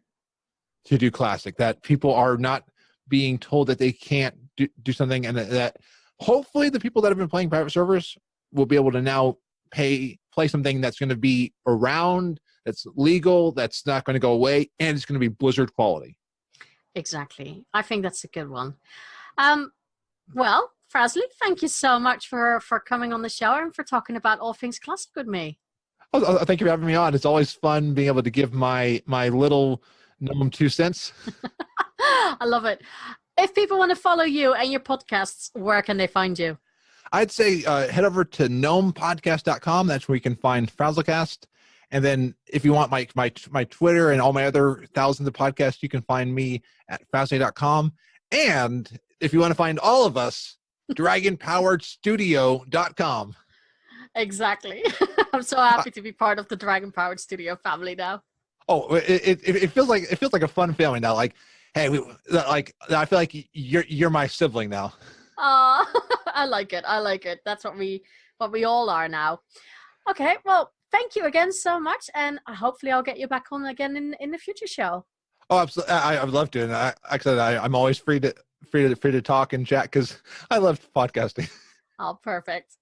to do Classic. That people are not being told that they can't do something, and that hopefully the people that have been playing private servers will be able to now play something that's going to be around, that's legal, that's not going to go away, and it's going to be Blizzard quality. Exactly. I think that's a good one. Well, Frazley, thank you so much for coming on the show and for talking about all things classic with me. Oh, thank you for having me on. It's always fun being able to give my little gnome 2 cents. I love it. If people want to follow you and your podcasts, where can they find you? I'd say head over to gnomepodcast.com. That's where you can find Frazlecast. And then if you want my Twitter and all my other thousands of podcasts, you can find me at Frazley.com. And if you want to find all of us, dragonpoweredstudio.com. Exactly. I'm so happy to be part of the Dragon Powered Studio family now. Oh, it feels like a fun family now. Like, hey, I feel like you're my sibling now. I like it. I like it. That's what we all are now. Okay, well, thank you again so much, and hopefully I'll get you back on again in the future show. Oh, absolutely. I would love to, and I'm always free to talk and chat because I love podcasting. Oh, perfect.